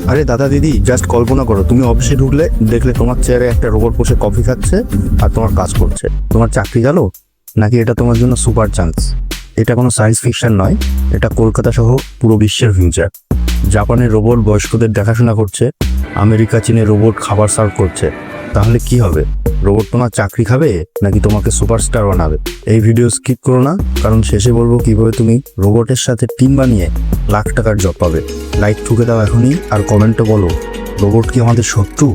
আরে দাদা দিদি, জাস্ট কল্পনা করো তুমি অফিসে ঢুকলে দেখলে তোমার চেয়ারে একটা রোবট বসে কফি খাচ্ছে আর তোমার কাজ করছে। তোমার চাকরি গেল নাকি? এটা তোমার জন্য সুপার চান্স। এটা কোনো সায়েন্স ফিকশন নয়, এটা কলকাতা সহ পুরো বিশ্বের ফিউচার। জাপানের রোবট বয়স্কদের দেখাশোনা করছে, আমেরিকা চীনে রোবট খাবার সার্ভ করছে। তাহলে কি হবে? রোবট তোমার চাকরি খাবে নাকি তোমাকে সুপারস্টার বানাবে? এই ভিডিও স্কিপ করো না, কারণ শেষে বলবো কিভাবে তুমি রোবটের সাথে টিম বানিয়ে লাখ টাকার জব পাবে। লাইক ঠুকে দাও এখনই, আর কমেন্টে বলো রোবট কি আমাদের শত্রু।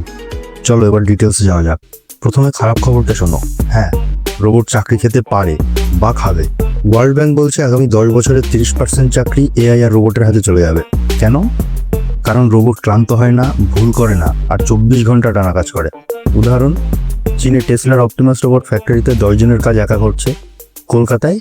চলো এবার ডিটেলসে যাওয়া যাক। প্রথমে খারাপ খবরটা শোনো। হ্যাঁ, রোবট চাকরি খেতে পারে বা খাবে। ওয়ার্ল্ড ব্যাংক বলছে আগামী 10 বছরে 30% চাকরি এআই আর রোবটের হাতে চলে যাবে। কেন? কারণ রোবট ক্লান্ত হয় না, ভুল করে না, আর 24 ঘন্টা টানা কাজ করে। উদাহরণ, চীনে টেসলার অপটিমাস রোবট ফ্যাক্টরিতে 10 জনের কাজ একা করছে। কলকাতায়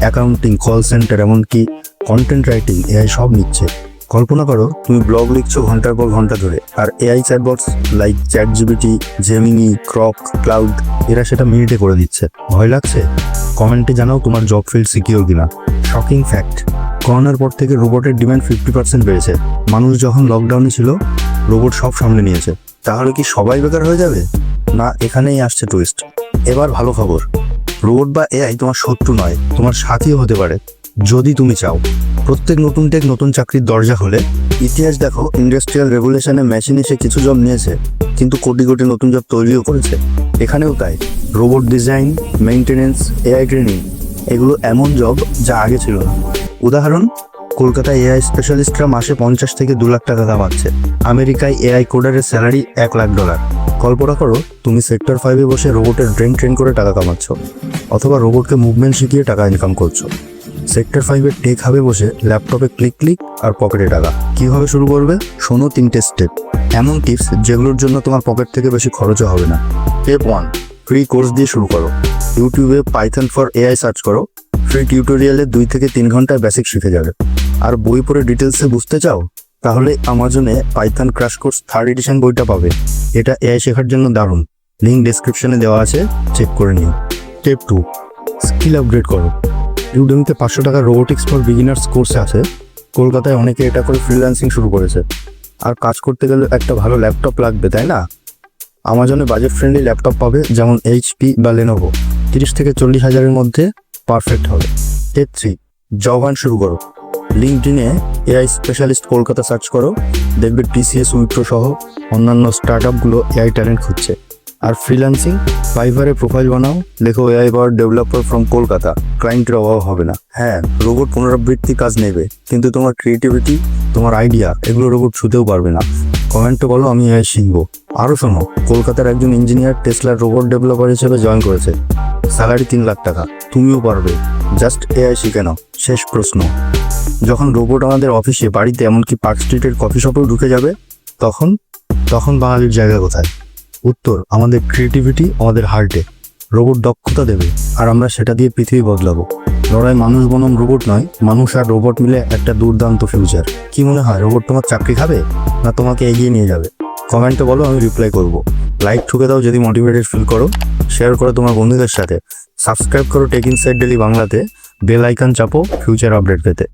অ্যাকাউন্টিং, কল সেন্টার, এমনকি কন্টেন্ট রাইটিং এআই সব নিচ্ছে। কল্পনা করো তুমি ব্লগ লিখছো ঘন্টার পর ঘন্টা ধরে, আর AI chatbots like ChatGPT, Gemini, Grok, Claude এরা সেটা মিনিটে করে দিচ্ছে। ভয় লাগছে? কমেন্টে জানাও তোমার জব ফিল্ড সিকিউর কিনা। শকিং ফ্যাক্ট, করোনার পর থেকে রোবটের ডিমান্ড 50% বেড়েছে। মানুষ যখন লকডাউনে ছিল, রোবট সব সামলে নিয়েছে। তাহলে কি সবাই বেকার হয়ে যাবে? না, এখানেই আসছে টুইস্ট। এবার ভালো খবর, রোবট বা এআই তোমার শত্রু নয়, তোমার সাথীও হতে পারে যদি তুমি চাও। প্রত্যেক নতুন টেক নতুন চাকরির দরজা খোলে। ইতিহাস দেখো, ইন্ডাস্ট্রিয়াল রেভলিউশনে মেশিন এসে কিছু জব নিয়েছে, কিন্তু কোটি কোটি নতুন জব তৈরিও করেছে। এখানেও তাই। Robot design, maintenance, AI training, এগুলো এমন জব যা আগে ছিল না। উদাহরণ, কলকাতায় এআই স্পেশালিস্টরা মাসে 50 থেকে 2 লাখ টাকা কামাচ্ছে। আমেরিকায় এআই কোডারের স্যালারি $1 লাখ। কল্পনা করো তুমি সেক্টর 5-এ বসে রোবটের ব্রেন ট্রেন করে টাকা কামাচ্ছ, অথবা রোবটকে মুভমেন্ট শিখিয়ে টাকা ইনকাম করছো। সেক্টর 5-এর টেক হাবে বসে ল্যাপটপে ক্লিক ক্লিক আর পকেটে টাকা। কীভাবে শুরু করবে? শোনো 3টে স্টেপ, এমন টিপস যেগুলোর জন্য তোমার পকেট থেকে বেশি খরচও হবে না। স্টেপ 1, ফ্রি কোর্স দিয়ে শুরু করো। ইউটিউবে পাইথন ফর এআই সার্চ করো। ফ্রি টিউটোরিয়ালে 2 থেকে 3 ঘন্টায় বেসিক শিখে যাবে। আর বই পড়ে ডিটেলসে বুঝতে চাও? তাহলে আমাজনে Python crash course 3rd edition বইটা পাবে। এটা এআই শেখার জন্য দারুণ। লিঙ্ক ডেসক্রিপশনে দেওয়া আছে, চেক করে নিও। স্টেপ 2, স্কিল আপগ্রেড করো। ইউডেমিতে 500 টাকার রোবোটিক্স ফর বিগিনার্স কোর্স আছে। কলকাতায় অনেকে এটা করে ফ্রিল্যান্সিং শুরু করেছে। আর কাজ করতে গেলে একটা ভালো ল্যাপটপ লাগবে, তাই না? আমাজনে বাজেট ফ্রেন্ডলি ল্যাপটপ পাবে, যেমন এইচপি বা লেনোভো। 30 থেকে 40 হাজারের মধ্যে পারফেক্ট হবে। স্টেপ 3, জব হান্ট শুরু করো। লিঙ্কডইনে এআই স্পেশালিস্ট কলকাতা সার্চ করো, দেখবে টিসিএস, উইপ্রো সহ অন্যান্য স্টার্টআপগুলো এআই ট্যালেন্ট খুঁজছে। আর ফ্রিল্যান্সিং, ফাইভারে প্রোফাইল বানাও, লেখো AI power developer from Kolkata. ক্লায়েন্টের অভাব হবে না। হ্যাঁ, রোবট পুনরাবৃত্তি কাজ নেবে, কিন্তু তোমার ক্রিয়েটিভিটি, তোমার আইডিয়া, এগুলো রোবট ছুতেও পারবে না। কমেন্টে বলো আমি এআই শিখবো। আরও শোনো, কলকাতার একজন ইঞ্জিনিয়ার টেসলার রোবট ডেভেলপার হিসেবে জয়েন করেছে। স্যালারি 3 লাখ টাকা। তুমিও পারবে, জাস্ট এআই শিখে নাও। শেষ প্রশ্ন, যখন রোবট আমাদের অফিসে, বাড়িতে, এমনকি পার্ক স্ট্রিটের কফি শপেও ঢুকে যাবে, তখন বাঙালির জায়গা কোথায়? উত্তর, আমাদের ক্রিয়েটিভিটি, আমাদের হার্টে। রোবট দক্ষতা দেবে, আর আমরা সেটা দিয়ে পৃথিবী বদলাবো। লড়াই মানুষ বনাম রোবট নয়, মানুষ আর রোবট মিলে একটা দুর্দান্ত ফিউচার। কি মনে হয়, রোবট তোমার চাকরি খাবে না তোমাকে এগিয়ে নিয়ে যাবে? কমেন্টে বলো, আমি রিপ্লাই করব। লাইক ঠুকে দাও যদি মোটিভেটেড ফিল করো। শেয়ার করো তোমার বন্ধুদের সাথে। সাবস্ক্রাইব করো টেক ইনসাইট ডেইলি বাংলাতে। বেল আইকন চাপো ফিউচার আপডেট পেতে।